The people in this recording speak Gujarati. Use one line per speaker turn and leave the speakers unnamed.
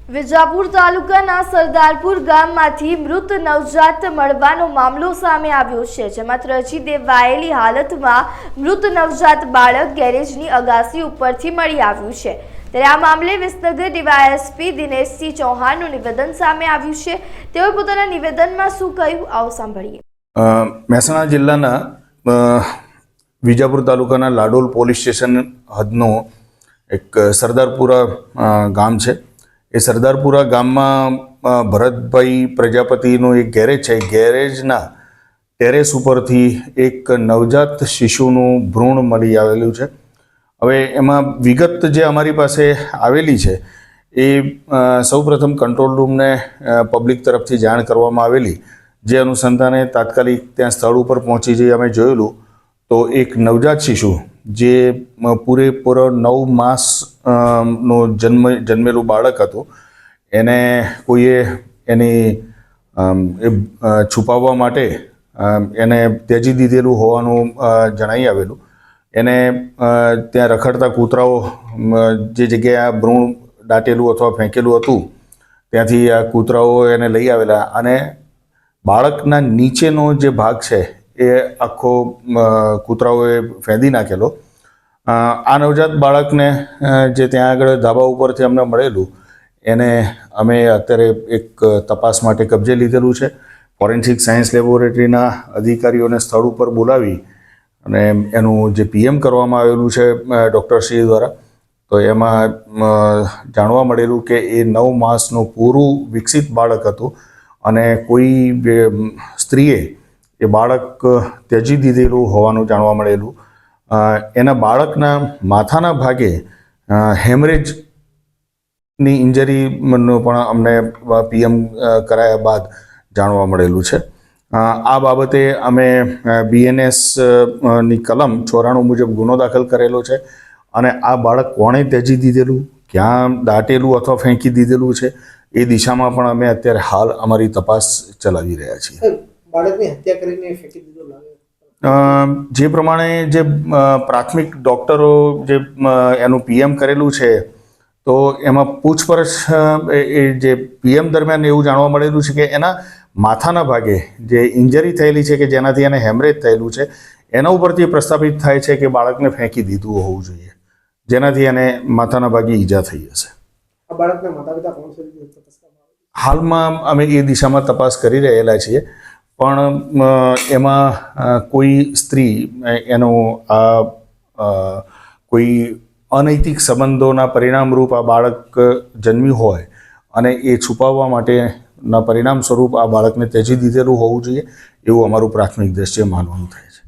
વિજાપુર તાલુકાના સરદારપુર ગામમાંથી મૃત નવજાત મળવાનો મામલો સામે આવ્યો છે, જેમાં ત્રજી દેવાયેલી હાલતમાં મૃત નવજાત બાળક ગેરેજની અગાસી ઉપરથી મળી આવ્યું છે। ત્યારે આ મામલે વિસનગર ડીવાયએસપી દિનેશસિંહ ચૌહાણનું નિવેદન સામે આવ્યું છે। તેઓએ પોતાના નિવેદનમાં શું કહ્યું, આવો સાંભળીએ।
મહેસાણા જિલ્લાના વિજાપુર તાલુકાના લાડોલ પોલીસ સ્ટેશન હદનો એક સરદારપુરા ગામ છે। એ સરદારપુરા ગામમાં ભરતભાઈ પ્રજાપતિનું એક ગેરેજ છે। ગેરેજના ટેરેસ ઉપરથી એક નવજાત શિશુનું ભ્રૂણ મળી આવેલું છે। હવે એમાં વિગત જે અમારી પાસે આવેલી છે એ સૌપ્રથમ કંટ્રોલ રૂમને પબ્લિક તરફથી જાણ કરવામાં આવેલી, જે અનુસંધાને તાત્કાલિક ત્યાં સ્થળ ઉપર પહોંચી જઈ અમે જોયેલું તો એક નવજાત શિશુ જે પૂરેપૂરો 9 માસ નો જન્મેલું બાળક હતું, એને કોઈએ એની છુપાવવા માટે એને ત્યજી દીધેલું હોવાનું જણાઈ આવેલું। એને ત્યાં રખડતા કૂતરાઓ જે જગ્યાએ આ ભ્રૂણ દાટેલું અથવા ફેંકેલું હતું ત્યાંથી આ કૂતરાઓ એને લઈ આવેલા અને બાળકના નીચેનો જે ભાગ છે એ આખો કૂતરાઓએ ફેંદી નાખેલો। આ નવજાત બાળકને જે ત્યાં આગળ ધાબા ઉપરથી અમને મળેલું એને અમે અત્યારે એક તપાસ માટે કબજે લીધેલું છે। ફોરેન્સિક સાયન્સ લેબોરેટરીના અધિકારીઓને સ્થળ ઉપર બોલાવી અને એનું જે પીએમ કરવામાં આવેલું છે ડૉક્ટરશ્રી દ્વારા, તો એમાં જાણવા મળેલું કે એ 9 માસનું પૂરું વિકસિત બાળક હતું અને કોઈ સ્ત્રીએ એ બાળક ત્યજી દીધેલું હોવાનું જાણવા મળેલું। એના બાળકના માથાના ભાગે હેમરેજની ઇન્જરીનું પણ અમને પીએમ કરાયા બાદ જાણવા મળેલું છે। આ બાબતે અમે BNS ની કલમ 94 મુજબ ગુનો દાખલ કરેલો છે અને આ બાળક કોણે ત્યજી દીધેલું, ક્યાં દાટેલું અથવા ફેંકી દીધેલું છે એ દિશામાં પણ અમે અત્યારે હાલ અમારી તપાસ ચલાવી રહ્યા છીએ।
બાળકની હત્યા કરીને ફેંકી દીધો લાગે?
જે પ્રમાણે જે પ્રાથમિક ડૉક્ટરો જે એનું પીએમ કરેલું છે તો એમાં પૂછપરછ એ જે પીએમ દરમિયાન એવું જાણવા મળેલું છે કે એના માથાના ભાગે જે ઇન્જરી થયેલી છે કે જેનાથી એને હેમરેજ થયેલું છે એના ઉપરથી પ્રસ્થાપિત થાય છે કે બાળકને ફેંકી દીધું હોવું જોઈએ, જેનાથી એને માથાના ભાગે ઈજા થઈ હશે।
આ બાળકના માતા પિતા કોણ છે?
હાલમાં અમે એ દિશામાં તપાસ કરી રહેલા છીએ, પણ એમાં કોઈ સ્ત્રી એનો કોઈ અનૈતિક સંબંધોના પરિણામરૂપ આ બાળક જન્મ્યું હોય અને એ છુપાવવા માટેના પરિણામ સ્વરૂપ આ બાળકને ત્યજી દીધેલું હોવું જોઈએ એવું અમારું પ્રાથમિક દ્રષ્ટિએ માનવાનું થાય છે।